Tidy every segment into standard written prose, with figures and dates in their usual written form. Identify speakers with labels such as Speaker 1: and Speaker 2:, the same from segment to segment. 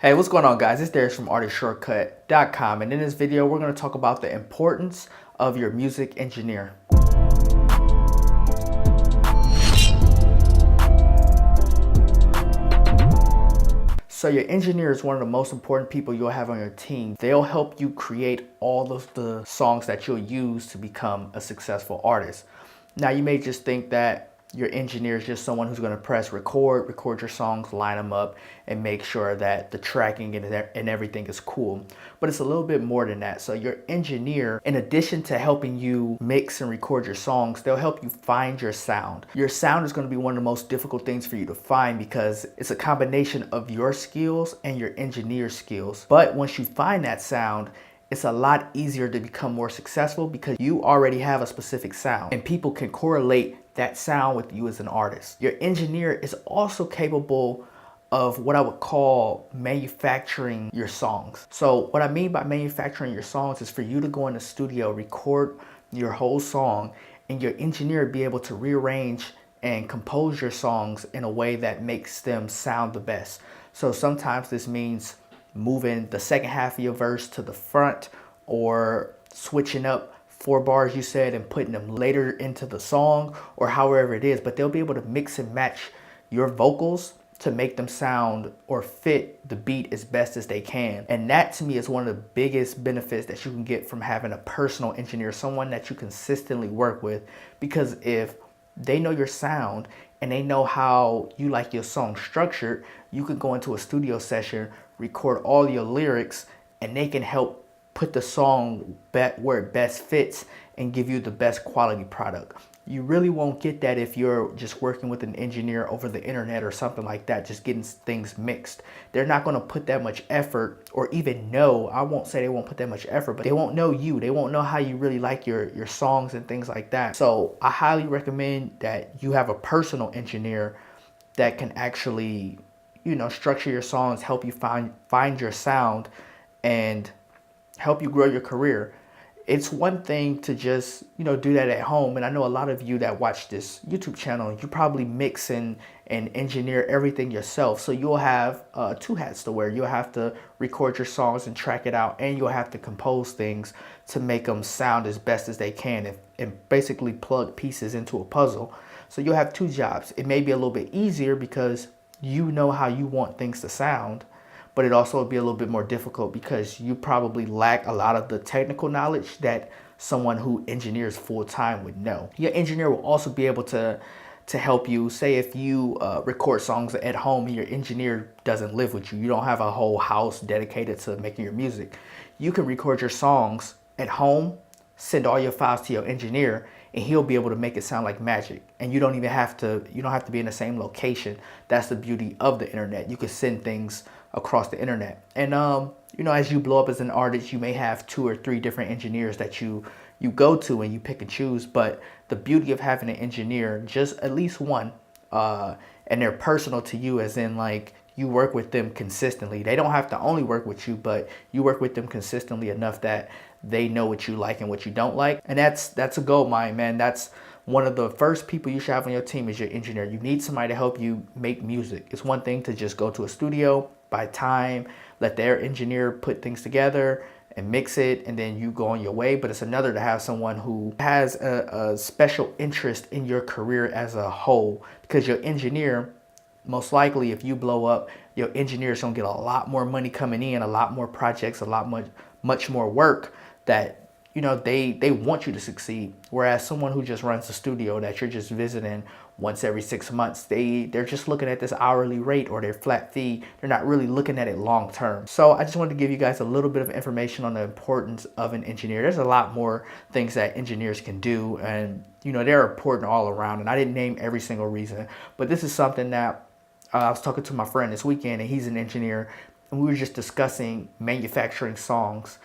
Speaker 1: Hey, what's going on, guys? It's Darius from ArtistShortcut.com, and in this video we're going to talk about the importance of your music engineer. So your engineer is one of the most important people you'll have on your team. They'll help you create all of the songs that you'll use to become a successful artist. Now, you may just think that your engineer is just someone who's going to press record your songs, line them up, and make sure that the tracking and everything is cool. But it's a little bit more than that. So your engineer, in addition to helping you mix and record your songs, they'll help you find your sound. Your sound is going to be one of the most difficult things for you to find because it's a combination of your skills and your engineer's skills. But once you find that sound, it's a lot easier to become more successful because you already have a specific sound and people can correlate that sound with you as an artist. Your engineer is also capable of what I would call manufacturing your songs. So what I mean by manufacturing your songs is for you to go in the studio, record your whole song, and your engineer be able to rearrange and compose your songs in a way that makes them sound the best. So sometimes this means moving the second half of your verse to the front, or switching up 4 bars you said and putting them later into the song, or however it is, but they'll be able to mix and match your vocals to make them sound or fit the beat as best as they can. And that to me is one of the biggest benefits that you can get from having a personal engineer, someone that you consistently work with, because if they know your sound and they know how you like your song structured, you can go into a studio session, record all your lyrics, and they can help put the song where it best fits and give you the best quality product. You really won't get that if you're just working with an engineer over the internet or something like that, just getting things mixed. They're not going to put that much effort, or even know, I won't say they won't put that much effort, but they won't know you. They won't know how you really like your songs and things like that. So I highly recommend that you have a personal engineer that can actually, structure your songs, help you find your sound, and help you grow your career. It's one thing to just, do that at home. And I know a lot of you that watch this YouTube channel, you probably mix and engineer everything yourself. So you'll have 2 hats to wear. You'll have to record your songs and track it out, and you'll have to compose things to make them sound as best as they can, and basically plug pieces into a puzzle. So you'll have 2 jobs. It may be a little bit easier because you know how you want things to sound, but it also would be a little bit more difficult because you probably lack a lot of the technical knowledge that someone who engineers full-time would know. Your engineer will also be able to help you. Say if you record songs at home and your engineer doesn't live with you, you don't have a whole house dedicated to making your music, you can record your songs at home, send all your files to your engineer, and he'll be able to make it sound like magic. And you don't have to be in the same location. That's the beauty of the internet. You can send things across the internet. And as you blow up as an artist, you may have 2 or 3 different engineers that you go to and you pick and choose. But the beauty of having an engineer, just at least one, and they're personal to you, as in like you work with them consistently. They don't have to only work with you, but you work with them consistently enough that they know what you like and what you don't like. And that's a goal of mine, man. That's one of the first people you should have on your team is your engineer. You need somebody to help you make music. It's one thing to just go to a studio, buy time, let their engineer put things together and mix it, and then you go on your way. But it's another to have someone who has a special interest in your career as a whole, because your engineer, most likely if you blow up, your engineer is going to get a lot more money coming in, a lot more projects, much more work that they want you to succeed. Whereas someone who just runs a studio that you're just visiting once every 6 months, they're just looking at this hourly rate or their flat fee. They're not really looking at it long term. So I just wanted to give you guys a little bit of information on the importance of an engineer. There's a lot more things that engineers can do, and they're important all around. And I didn't name every single reason, but this is something that I was talking to my friend this weekend, and he's an engineer, and we were just discussing manufacturing songs,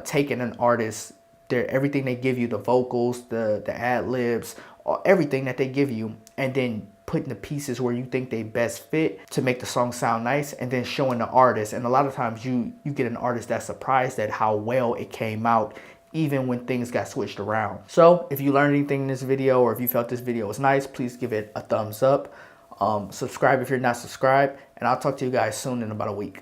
Speaker 1: taking an artist, everything they give you, the vocals, the ad libs, everything that they give you, and then putting the pieces where you think they best fit to make the song sound nice, and then showing the artist. And a lot of times you get an artist that's surprised at how well it came out, even when things got switched around. So if you learned anything in this video, or if you felt this video was nice, please give it a thumbs up. Subscribe if you're not subscribed, and I'll talk to you guys soon in about a week.